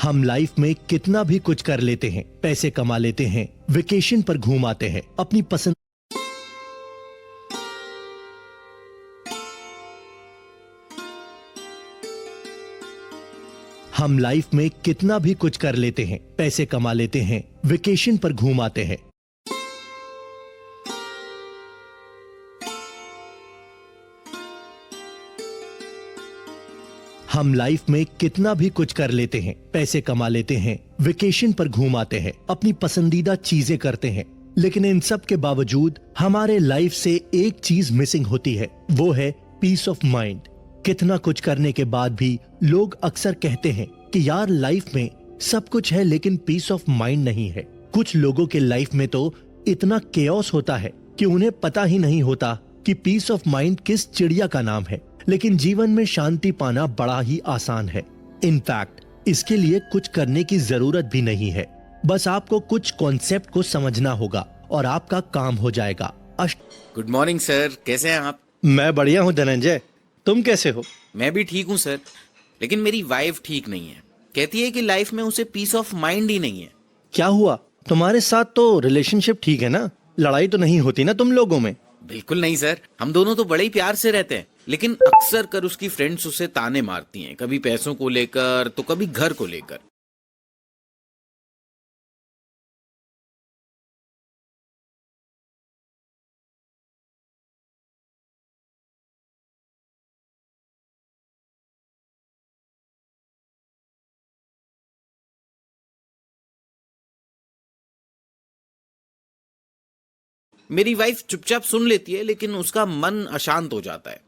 हम लाइफ में कितना भी कुछ कर लेते हैं, पैसे कमा लेते हैं, वेकेशन पर घूम आते हैं, अपनी पसंद। हम लाइफ में कितना भी कुछ कर लेते हैं, पैसे कमा लेते हैं, वेकेशन पर घूम आते हैं। हम लाइफ में कितना भी कुछ कर लेते हैं, पैसे कमा लेते हैं, वेकेशन पर घूम आते हैं, अपनी पसंदीदा चीजें करते हैं, लेकिन इन सब के बावजूद हमारे लाइफ से एक चीज मिसिंग होती है, वो है पीस ऑफ माइंड। कितना कुछ करने के बाद भी लोग अक्सर कहते हैं कि यार लाइफ में सब कुछ है लेकिन पीस ऑफ माइंड नहीं है। कुछ लोगों के लाइफ में तो इतना केओस होता है कि उन्हें पता ही नहीं होता कि पीस ऑफ माइंड किस चिड़िया का नाम है। लेकिन जीवन में शांति पाना बड़ा ही आसान है। इनफैक्ट इसके लिए कुछ करने की जरूरत भी नहीं है, बस आपको कुछ कॉन्सेप्ट को समझना होगा और आपका काम हो जाएगा। गुड मॉर्निंग सर, कैसे हैं आप? मैं बढ़िया हूँ धनंजय, तुम कैसे हो? मैं भी ठीक हूँ सर, लेकिन मेरी वाइफ ठीक नहीं है। कहती है कि लाइफ में उसे पीस ऑफ माइंड ही नहीं है। क्या हुआ? तुम्हारे साथ तो रिलेशनशिप ठीक है ना, लड़ाई तो नहीं होती ना तुम लोगों में? बिल्कुल नहीं सर, हम दोनों तो बड़े ही प्यार से रहते हैं, लेकिन अक्सर कर उसकी फ्रेंड्स उसे ताने मारती हैं, कभी पैसों को लेकर तो कभी घर को लेकर। मेरी वाइफ चुपचाप सुन लेती है, लेकिन उसका मन अशांत हो जाता है।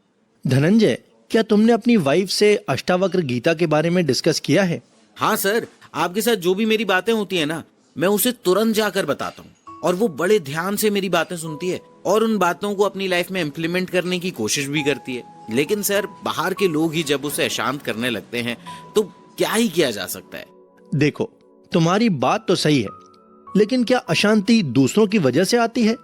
धनंजय, क्या तुमने अपनी वाइफ से अष्टावक्र गीता के बारे में डिस्कस किया है? हाँ सर, आपके साथ जो भी मेरी बातें होती है ना, मैं उसे तुरंत जाकर बताता हूँ और वो बड़े ध्यान से मेरी बातें सुनती है और उन बातों को अपनी लाइफ में इम्प्लीमेंट करने की कोशिश भी करती है। लेकिन सर, बाहर के लोग ही जब उसे अशांत करने लगते हैं तो क्या ही किया जा सकता है। देखो, तुम्हारी बात तो सही है, लेकिन क्या अशांति दूसरों की वजह से आती है?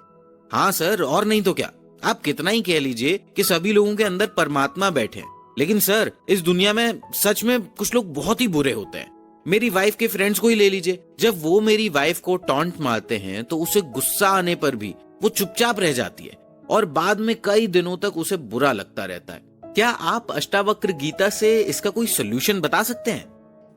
हाँ सर, और नहीं तो क्या। आप कितना ही कह लीजिए कि सभी लोगों के अंदर परमात्मा बैठे हैं, लेकिन सर इस दुनिया में सच में कुछ लोग बहुत ही बुरे होते हैं। मेरी वाइफ के फ्रेंड्स को ही ले लीजिए, जब वो मेरी वाइफ को टॉन्ट मारते हैं तो उसे गुस्सा आने पर भी वो चुपचाप रह जाती है और बाद में कई दिनों तक उसे बुरा लगता रहता है। क्या आप अष्टावक्र गीता से इसका कोई सोल्यूशन बता सकते हैं?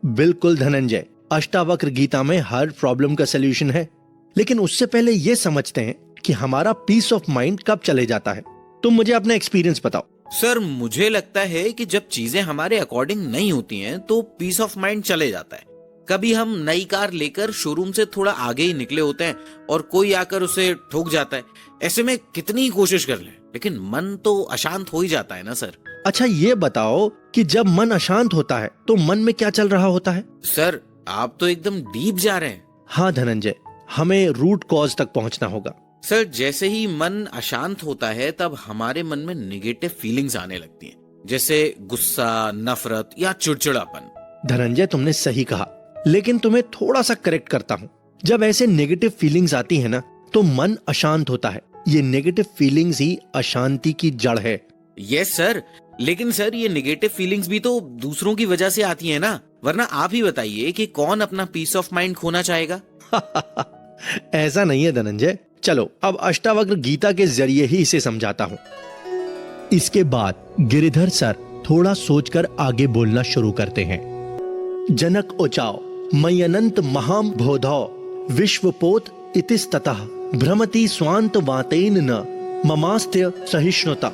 बिल्कुल धनंजय, अष्टावक्र गीता में हर प्रॉब्लम का सोल्यूशन है, लेकिन उससे पहले ये समझते हैं कि हमारा पीस ऑफ माइंड कब चले जाता है। तुम मुझे अपना एक्सपीरियंस बताओ। सर, मुझे लगता है कि जब चीजें हमारे अकॉर्डिंग नहीं होती हैं तो पीस ऑफ माइंड चले जाता है। कभी हम नई कार लेकर शोरूम से थोड़ा आगे ही निकले होते हैं और कोई आकर उसे ठोक जाता है। ऐसे में कितनी ही कोशिश कर लें, लेकिन मन तो अशांत हो ही जाता है ना सर। अच्छा, ये बताओ कि जब मन अशांत होता है तो मन में क्या चल रहा होता है? सर, आप तो एकदम डीप जा रहे हैं। हाँ धनंजय, हमें रूट कॉज तक पहुंचना होगा। सर, जैसे ही मन अशांत होता है तब हमारे मन में नेगेटिव फीलिंग्स आने लगती हैं, जैसे गुस्सा, नफरत या चिड़चिड़ापन। धनंजय, तुमने सही कहा, लेकिन तुम्हें थोड़ा सा करेक्ट करता हूँ। जब ऐसे नेगेटिव फीलिंग्स आती है ना, तो मन अशांत होता है। ये नेगेटिव फीलिंग्स ही अशांति की जड़ है। यस सर, लेकिन सर ये नेगेटिव फीलिंग्स भी तो दूसरों की वजह से आती है ना, वरना आप ही बताइए कि कौन अपना पीस ऑफ माइंड खोना चाहेगा? ऐसा नहीं है धनंजय, चलो अब अष्टावक्र गीता के जरिए ही इसे समझाता हूँ। इसके बाद गिरिधर सर थोड़ा सोचकर आगे बोलना शुरू करते हैं। जनक उचाओ मयि अनंत महाम बोधौ विश्वपोत इतिस्ततः भ्रमति स्वांत वातेन न ममास्त्य सहिष्णुता।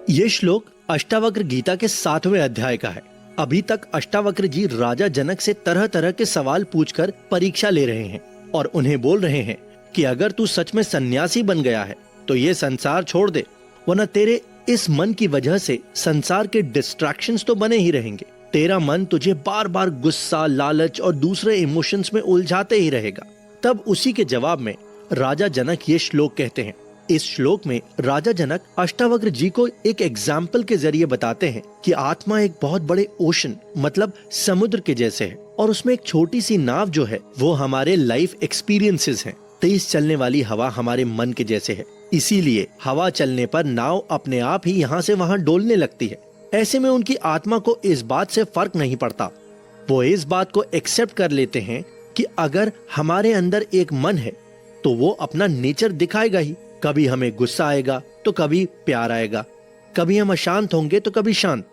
ये श्लोक अष्टावक्र गीता के 7वें अध्याय का है। अभी तक अष्टावक्र जी राजा जनक से तरह तरह के सवाल पूछकर परीक्षा ले रहे हैं और उन्हें बोल रहे हैं कि अगर तू सच में सन्यासी बन गया है तो ये संसार छोड़ दे, वरना तेरे इस मन की वजह से संसार के डिस्ट्रैक्शंस तो बने ही रहेंगे। तेरा मन तुझे बार बार गुस्सा, लालच और दूसरे इमोशंस में उलझाते ही रहेगा। तब उसी के जवाब में राजा जनक ये श्लोक कहते हैं। इस श्लोक में राजा जनक अष्टावक्र जी को एक एग्जाम्पल के जरिए बताते हैं कि आत्मा एक बहुत बड़े ओशन मतलब समुद्र के जैसे है और उसमें एक छोटी सी नाव जो है वो हमारे लाइफ एक्सपीरियंसेस हैं। तेज चलने वाली हवा हमारे मन के जैसे है, इसीलिए हवा चलने पर नाव अपने आप ही यहाँ से वहाँ डोलने लगती है। ऐसे में उनकी आत्मा को इस बात से फर्क नहीं पड़ता वो इस बात को एक्सेप्ट कर लेते हैं कि अगर हमारे अंदर एक मन है तो वो अपना नेचर दिखाएगा ही। कभी हमें गुस्सा आएगा तो कभी प्यार आएगा, कभी हम अशांत होंगे तो कभी शांत।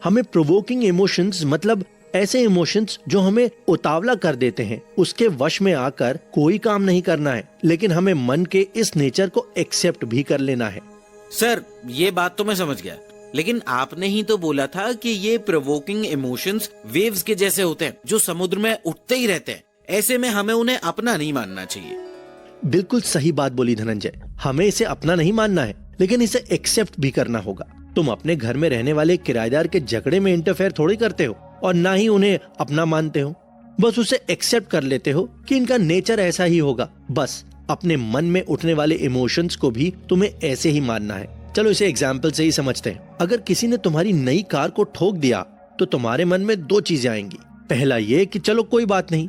हमें प्रोवोकिंग इमोशंस मतलब ऐसे इमोशंस जो हमें उतावला कर देते हैं, उसके वश में आकर कोई काम नहीं करना है, लेकिन हमें मन के इस नेचर को एक्सेप्ट भी कर लेना है। सर ये बात तो मैं समझ गया, लेकिन आपने ही तो बोला था कि ये प्रोवोकिंग इमोशंस वेव्स के जैसे होते हैं जो समुद्र में उठते ही रहते हैं। ऐसे में हमें उन्हें अपना नहीं मानना चाहिए। बिल्कुल सही बात बोली धनंजय, हमें इसे अपना नहीं मानना है, लेकिन इसे एक्सेप्ट भी करना होगा। तुम अपने घर में रहने वाले किराएदार के झगड़े में इंटरफेयर थोड़ी करते हो और ना ही उन्हें अपना मानते हो। बस उसे एक्सेप्ट कर लेते हो कि इनका नेचर ऐसा ही होगा। बस अपने मन में उठने वाले इमोशंस को भी तुम्हें ऐसे ही मानना है। चलो इसे एग्जाम्पल से ही समझते हैं। अगर किसी ने तुम्हारी नई कार को ठोक दिया तो तुम्हारे मन में दो चीजें आएंगी। पहला ये कि चलो कोई बात नहीं,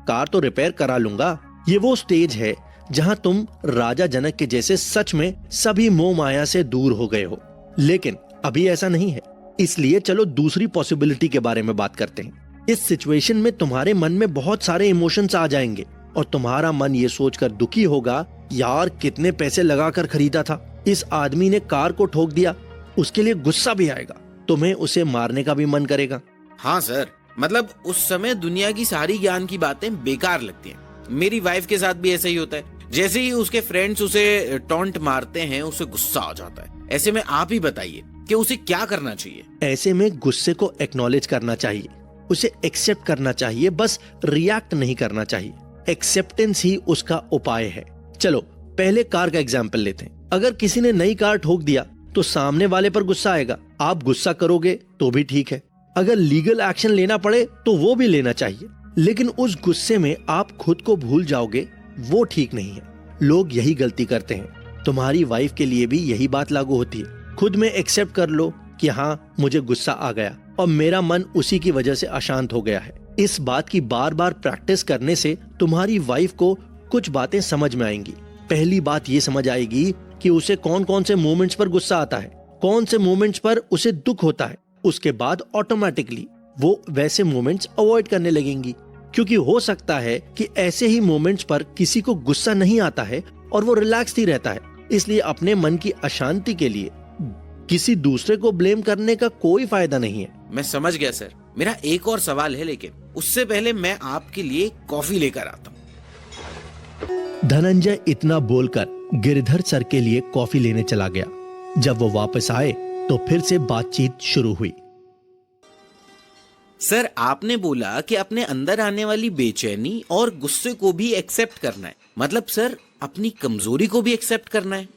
कार तो रिपेयर करा लूंगा। ये वो स्टेज है जहां तुम राजा जनक के जैसे सच में सभी मोह माया से दूर हो गए हो। लेकिन अभी ऐसा नहीं है, इसलिए चलो दूसरी पॉसिबिलिटी के बारे में बात करते हैं। इस सिचुएशन में तुम्हारे मन में बहुत सारे इमोशंस आ जाएंगे और तुम्हारा मन ये सोचकर दुखी होगा, यार कितने पैसे लगाकर खरीदा था, इस आदमी ने कार को ठोक दिया। उसके लिए गुस्सा भी आएगा, तुम्हें उसे मारने का भी मन करेगा। हाँ सर, मतलब उस समय दुनिया की सारी ज्ञान की बातें बेकार लगती हैं। मेरी वाइफ के साथ भी ऐसा ही होता है। जैसे ही उसके फ्रेंड्स उसे टॉन्ट मारते हैं उसे गुस्सा आ जाता है। ऐसे में आप ही बताइए कि उसे क्या करना चाहिए। ऐसे में गुस्से को एक्नॉलेज करना चाहिए, उसे एक्सेप्ट करना चाहिए, बस रिएक्ट नहीं करना चाहिए। एक्सेप्टेंस ही उसका उपाय है। चलो पहले कार का एग्जाम्पल लेते हैं। अगर किसी ने नई कार ठोक दिया तो सामने वाले पर गुस्सा आएगा। आप गुस्सा करोगे तो भी ठीक है, अगर लीगल एक्शन लेना पड़े तो वो भी लेना चाहिए, लेकिन उस गुस्से में आप खुद को भूल जाओगे, वो ठीक नहीं है। लोग यही गलती करते हैं। तुम्हारी वाइफ के लिए भी यही बात लागू होती है। खुद में एक्सेप्ट कर लो कि हाँ मुझे गुस्सा आ गया और मेरा मन उसी की वजह से अशांत हो गया है। इस बात की बार बार प्रैक्टिस करने से तुम्हारी वाइफ को कुछ बातें समझ में आएंगी। पहली बात ये समझ आएगी कि उसे कौन कौन से मोमेंट्स पर गुस्सा आता है, कौन से मोमेंट्स पर उसे दुख होता है। उसके बाद ऑटोमेटिकली वो वैसे मोमेंट्स अवॉइड करने लगेंगी, क्योंकि हो सकता है कि ऐसे ही मोमेंट्स पर किसी को गुस्सा नहीं आता है और वो रिलैक्स ही रहता है। इसलिए अपने मन की अशांति के लिए किसी दूसरे को ब्लेम करने का कोई फायदा नहीं है। मैं समझ गया सर। मेरा एक और सवाल है, लेकिन उससे पहले मैं आपके लिए कॉफी लेकर आता हूँ। धनंजय इतना बोलकर गिरधर सर के लिए कॉफी लेने चला गया। जब वो वापस आए तो फिर से बातचीत शुरू हुई। सर आपने बोला कि अपने अंदर आने वाली बेचैनी और गुस्से को भी एक्सेप्ट करना है। मतलब सर अपनी कमजोरी को भी एक्सेप्ट करना है।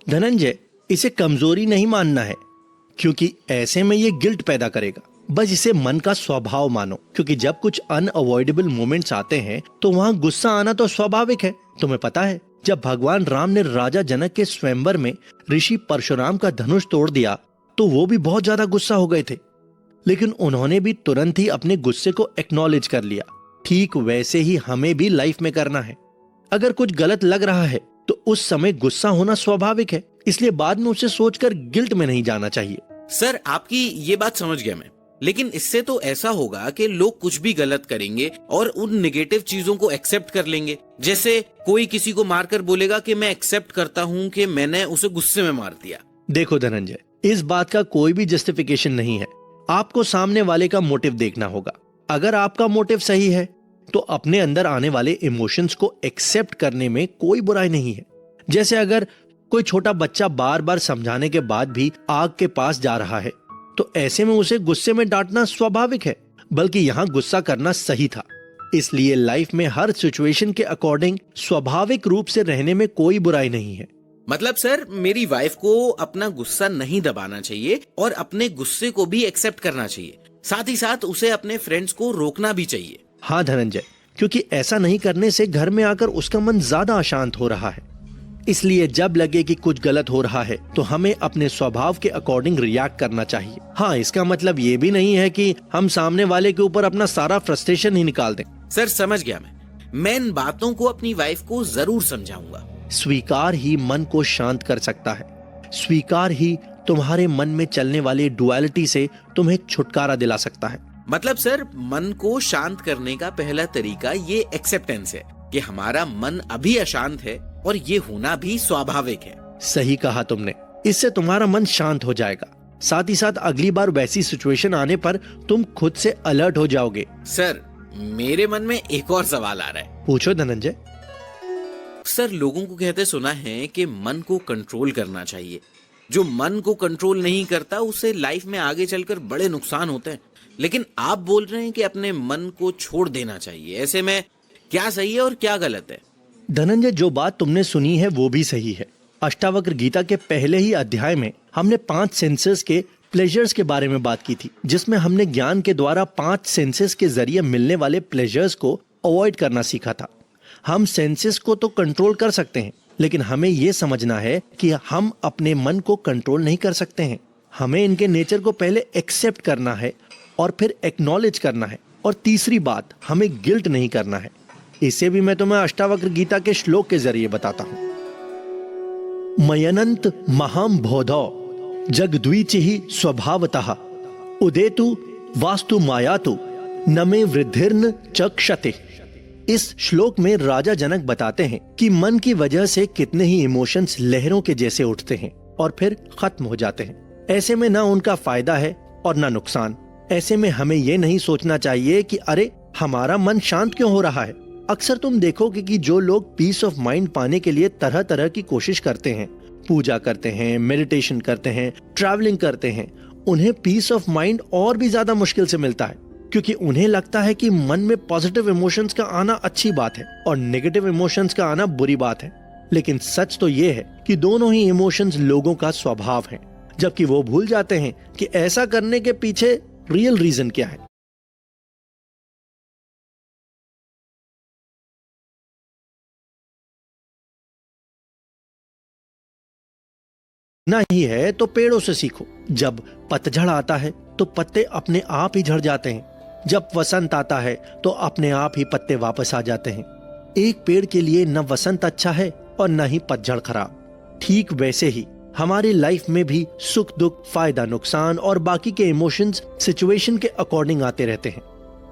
धनंजय इसे कमजोरी नहीं मानना है, क्योंकि ऐसे में ये गिल्ट पैदा करेगा। बस इसे मन का स्वभाव मानो, क्योंकि जब कुछ अनअवॉइडेबल मोमेंट्स आते हैं तो वहाँ गुस्सा आना तो स्वाभाविक है। तुम्हें पता है जब भगवान राम ने राजा जनक के स्वयंवर में ऋषि परशुराम का धनुष तोड़ दिया तो वो भी बहुत ज्यादा गुस्सा हो गए थे, लेकिन उन्होंने भी तुरंत ही अपने गुस्से को एक्नॉलेज कर लिया। ठीक वैसे ही हमें भी लाइफ में करना है। अगर कुछ गलत लग रहा है तो उस समय गुस्सा होना स्वाभाविक है, इसलिए बाद में उसे सोचकर गिल्ट में नहीं जाना चाहिए। सर आपकी ये बात समझ गया मैं, लेकिन इससे तो ऐसा होगा कि लोग कुछ भी गलत करेंगे और उन नेगेटिव चीजों को एक्सेप्ट कर लेंगे। जैसे कोई किसी को मारकर बोलेगा कि मैं एक्सेप्ट करता हूँ कि मैंने उसे गुस्से में मार दिया। देखो धनंजय, इस बात का कोई भी जस्टिफिकेशन नहीं है। आपको सामने वाले का मोटिव देखना होगा। अगर आपका मोटिव सही है तो अपने अंदर आने वाले इमोशंस को एक्सेप्ट करने में कोई बुराई नहीं है। जैसे अगर कोई छोटा बच्चा बार बार समझाने के बाद भी आग के पास जा रहा है तो ऐसे में उसे गुस्से में डांटना स्वाभाविक है, बल्कि यहाँ गुस्सा करना सही था। इसलिए लाइफ में हर सिचुएशन के अकॉर्डिंग स्वाभाविक रूप से रहने में कोई बुराई नहीं है। मतलब सर मेरी वाइफ को अपना गुस्सा नहीं दबाना चाहिए और अपने गुस्से को भी एक्सेप्ट करना चाहिए। साथ ही साथ उसे अपने फ्रेंड्स को रोकना भी चाहिए। हाँ धनंजय, क्योंकि ऐसा नहीं करने से घर में आकर उसका मन ज्यादा अशांत हो रहा है। इसलिए जब लगे कि कुछ गलत हो रहा है तो हमें अपने स्वभाव के अकॉर्डिंग रिएक्ट करना चाहिए। हाँ, इसका मतलब ये भी नहीं है कि हम सामने वाले के ऊपर अपना सारा फ्रस्ट्रेशन ही निकाल दें। सर समझ गया मैं इन बातों को अपनी वाइफ को जरूर समझाऊंगा। स्वीकार ही मन को शांत कर सकता है। स्वीकार ही तुम्हारे मन में चलने वाली डुअलिटी से तुम्हें छुटकारा दिला सकता है। मतलब सर, मन को शांत करने का पहला तरीका ये एक्सेप्टेंस है कि हमारा मन अभी अशांत है और ये होना भी स्वाभाविक है। सही कहा तुमने, इससे तुम्हारा मन शांत हो जाएगा। साथ ही साथ अगली बार वैसी सिचुएशन आने पर तुम खुद से अलर्ट हो जाओगे। सर, मेरे मन में एक और सवाल आ रहा है। पूछो धनंजय। सर, लोगों को कहते सुना है कि मन को कंट्रोल करना चाहिए। जो मन को कंट्रोल नहीं करता उसे लाइफ में आगे चलकर बड़े नुकसान होते हैं, लेकिन आप बोल रहे हैं कि अपने मन को छोड़ देना चाहिए। ऐसे में क्या सही है और क्या गलत है? धनंजय, जो बात तुमने सुनी है वो भी सही है। अष्टावक्र गीता के पहले ही अध्याय में हमने 5 सेंसेस के प्लेजर्स के बारे में बात की थी, जिसमें हमने ज्ञान के द्वारा 5 सेंसेस के जरिए मिलने वाले प्लेजर्स को अवॉइड करना सीखा था। हम सेंसेस को तो कंट्रोल कर सकते हैं, लेकिन हमें यह समझना है कि हम अपने मन को कंट्रोल नहीं कर सकते हैं। हमें इनके नेचर को पहले एक्सेप्ट करना है और फिर एक्नॉलेज करना है। और तीसरी बात, हमें गिल्ट नहीं करना है। इसे भी मैं तुम्हें अष्टावक्र गीता के श्लोक के जरिए बताता हूं। मयनंत महाम बोधौ जगद्वीचिहि स्वभावतः उदेतु वास्तु मायातु नमे वृद्धिर्न चक्षते। इस श्लोक में राजा जनक बताते हैं कि मन की वजह से कितने ही इमोशंस लहरों के जैसे उठते हैं और फिर खत्म हो जाते हैं। ऐसे में ना उनका फायदा है और ना नुकसान। ऐसे में हमें ये नहीं सोचना चाहिए कि अरे हमारा मन शांत क्यों हो रहा है। अक्सर तुम देखोगे कि जो लोग पीस ऑफ माइंड पाने के लिए तरह तरह की कोशिश करते हैं, पूजा करते हैं, मेडिटेशन करते हैं, ट्रैवलिंग करते हैं, उन्हें पीस ऑफ माइंड और भी ज्यादा मुश्किल से मिलता है, क्योंकि उन्हें लगता है कि मन में पॉजिटिव इमोशंस का आना अच्छी बात है और नेगेटिव इमोशंस का आना बुरी बात है। लेकिन सच तो ये है कि दोनों ही इमोशंस लोगों का स्वभाव है, जबकि वो भूल जाते हैं कि ऐसा करने के पीछे रियल रीजन क्या है। ना ही है तो पेड़ों से सीखो। जब पतझड़ आता है तो पत्ते अपने आप ही झड़ जाते हैं। जब वसंत आता है तो अपने आप ही पत्ते वापस आ जाते हैं। एक पेड़ के लिए न वसंत अच्छा है और न ही पतझड़ खराब। ठीक वैसे ही हमारी लाइफ में भी सुख दुख, फायदा नुकसान और बाकी के इमोशंस सिचुएशन के अकॉर्डिंग आते रहते हैं।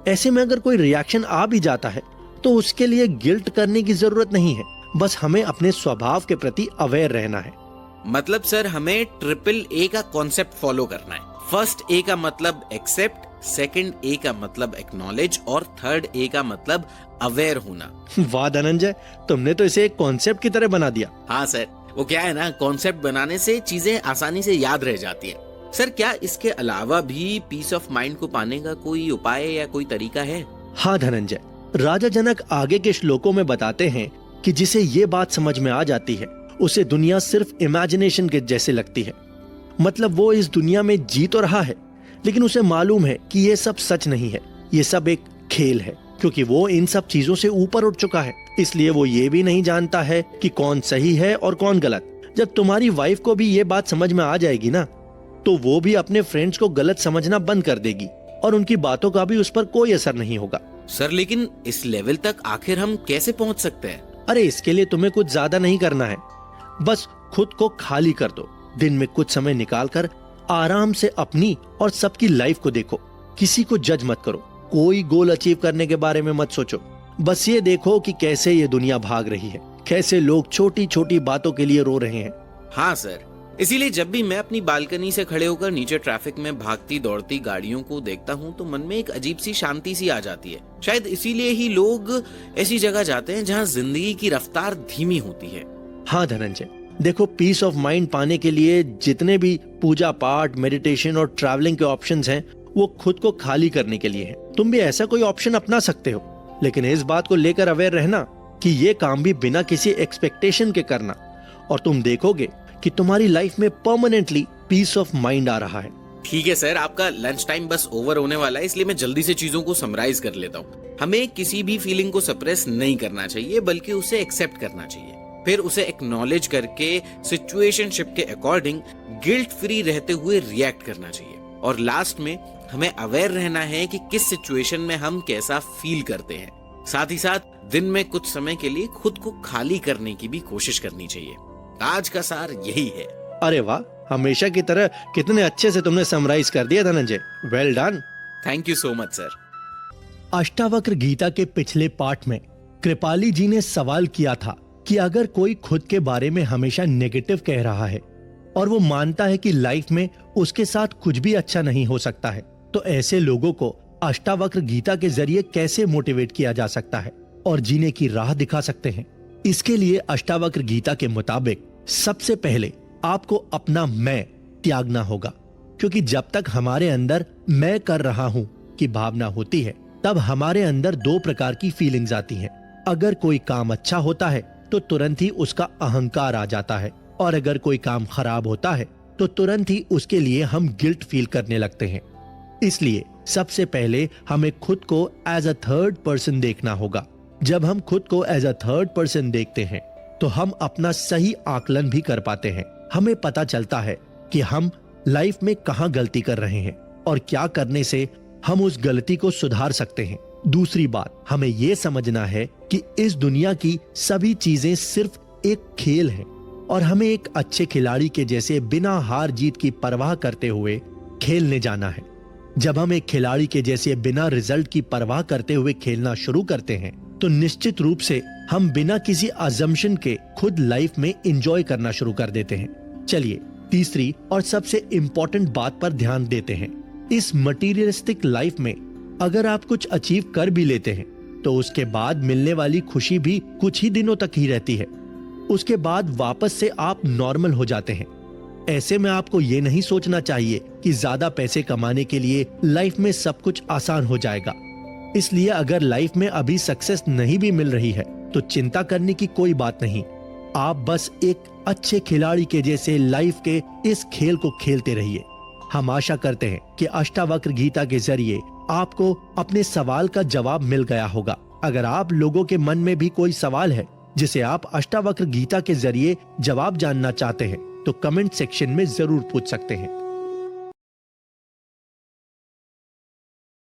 ऐसे में अगर कोई रिएक्शन आ भी जाता है तो उसके लिए गिल्ट करने की जरूरत नहीं है। बस हमें अपने स्वभाव के प्रति अवेयर रहना है। मतलब सर, हमें ट्रिपल ए का कॉन्सेप्ट फॉलो करना है। फर्स्ट ए का मतलब एक्सेप्ट, सेकंड ए का मतलब एक्नॉलेज और थर्ड ए का मतलब अवेयर होना। वाह धनंजय, तुमने तो इसे एक कॉन्सेप्ट की तरह बना दिया। हाँ सर, वो क्या है ना, कॉन्सेप्ट बनाने से चीजें आसानी से याद रह जाती है। सर, क्या इसके अलावा भी पीस ऑफ माइंड को पाने का कोई उपाय या कोई तरीका है? हाँ धनंजय, राजा जनक आगे के श्लोकों में बताते हैं कि जिसे ये बात समझ में आ जाती है उसे दुनिया सिर्फ इमेजिनेशन के जैसे लगती है। मतलब वो इस दुनिया में जी तो रहा है, लेकिन उसे मालूम है कि ये सब सच नहीं है, ये सब एक खेल है, क्योंकि वो इन सब चीजों से ऊपर उठ चुका है। इसलिए वो ये भी नहीं जानता है कि कौन सही है और कौन गलत। जब तुम्हारी वाइफ को भी ये बात समझ में आ जाएगी ना, तो वो भी अपने फ्रेंड्स को गलत समझना बंद कर देगी और उनकी बातों का भी उस पर कोई असर नहीं होगा। सर, लेकिन इस लेवल तक आखिर हम कैसे पहुंच सकते हैं? अरे इसके लिए तुम्हें कुछ ज्यादा नहीं करना है, बस खुद को खाली कर दो। दिन में कुछ समय निकालकर आराम से अपनी और सबकी लाइफ को देखो। किसी को जज मत करो, कोई गोल अचीव करने के बारे में मत सोचो। बस ये देखो कि कैसे ये दुनिया भाग रही है, कैसे लोग छोटी छोटी बातों के लिए रो रहे हैं। हाँ सर, इसीलिए जब भी मैं अपनी बालकनी से खड़े होकर नीचे ट्रैफिक में भागती दौड़ती गाड़ियों को देखता हूँ तो मन में एक अजीब सी शांति सी आ जाती है। शायद इसीलिए ही लोग ऐसी जगह जाते हैं जहाँ जिंदगी की रफ्तार धीमी होती है। हाँ धनंजय, देखो, पीस ऑफ माइंड पाने के लिए जितने भी पूजा पाठ, मेडिटेशन और ट्रैवलिंग के ऑप्शंस हैं, वो खुद को खाली करने के लिए हैं। तुम भी ऐसा कोई ऑप्शन अपना सकते हो, लेकिन इस बात को लेकर अवेयर रहना कि ये काम भी बिना किसी एक्सपेक्टेशन के करना, और तुम देखोगे कि तुम्हारी लाइफ में परमानेंटली पीस ऑफ माइंड आ रहा है। ठीक है सर, आपका लंच टाइम बस ओवर होने वाला है, इसलिए मैं जल्दी से चीजों को समराइज कर लेता हूँ। हमें किसी भी फीलिंग को सप्रेस नहीं करना चाहिए, बल्कि उसे एक्सेप्ट करना चाहिए। फिर उसे एक्नॉलेज करके सिचुएशनशिप के अकॉर्डिंग गिल्ट फ्री रहते हुए रिएक्ट करना चाहिए। और लास्ट में हमें अवेयर रहना है कि किस सिचुएशन में हम कैसा फील करते हैं। साथ ही साथ दिन में कुछ समय के लिए खुद को खाली करने की भी कोशिश करनी चाहिए। आज का सार यही है। अरे वाह, हमेशा की तरह कितने अच्छे से तुमने समराइज कर दिया Dhananjay. Well done. Thank you so much sir. Ashtavakra Gita के पिछले पाठ में कृपाली जी ने सवाल किया था कि अगर कोई खुद के बारे में हमेशा नेगेटिव कह रहा है और वो मानता है कि लाइफ में उसके साथ कुछ भी अच्छा नहीं हो सकता है, तो ऐसे लोगों को अष्टावक्र गीता के जरिए कैसे मोटिवेट किया जा सकता है और जीने की राह दिखा सकते हैं। इसके लिए अष्टावक्र गीता के मुताबिक सबसे पहले आपको अपना मैं त्यागना होगा, क्योंकि जब तक हमारे अंदर मैं कर रहा हूं की भावना होती है, तब हमारे अंदर दो प्रकार की फीलिंग्स आती हैं। अगर कोई काम अच्छा होता है तो तुरंत ही उसका अहंकार आ जाता है, और अगर कोई काम खराब होता है तो तुरंत ही उसके लिए हम गिल्ट फील करने लगते हैं। इसलिए सबसे पहले हमें खुद को एज अ थर्ड पर्सन देखना होगा। जब हम खुद को एज अ थर्ड पर्सन देखते हैं तो हम अपना सही आकलन भी कर पाते हैं। हमें पता चलता है कि हम लाइफ में कहां गलती कर रहे हैं और क्या करने से हम उस गलती को सुधार सकते हैं। दूसरी बात, हमें यह समझना है कि इस दुनिया की सभी चीजें सिर्फ एक खेल है और हमें एक अच्छे खिलाड़ी के जैसे बिना हार जीत की परवाह करते हुए खेलने जाना है। जब हम एक खिलाड़ी के जैसे बिना रिजल्ट की परवाह करते हुए खेलना शुरू करते हैं तो निश्चित रूप से हम बिना किसी अजम्पशन के खुद लाइफ में एंजॉय करना शुरू कर देते हैं। चलिए तीसरी और सबसे इंपॉर्टेंट बात पर ध्यान देते हैं। इस मटीरियलिस्टिक लाइफ में अगर आप कुछ अचीव कर भी लेते हैं तो उसके बाद मिलने वाली खुशी भी कुछ ही दिनों तक ही रहती है। उसके बाद वापस से आप नॉर्मल हो जाते हैं। ऐसे में आपको ये नहीं सोचना चाहिए कि ज्यादा पैसे कमाने के लिए लाइफ में सब कुछ आसान हो जाएगा। इसलिए अगर लाइफ में अभी सक्सेस नहीं भी मिल रही है तो चिंता करने की कोई बात नहीं। आप बस एक अच्छे खिलाड़ी के जैसे लाइफ के इस खेल को खेलते रहिए। हम आशा करते हैं कि अष्टावक्र गीता के जरिए आपको अपने सवाल का जवाब मिल गया होगा। अगर आप लोगों के मन में भी कोई सवाल है जिसे आप अष्टावक्र गीता के जरिए जवाब जानना चाहते हैं तो कमेंट सेक्शन में जरूर पूछ सकते हैं।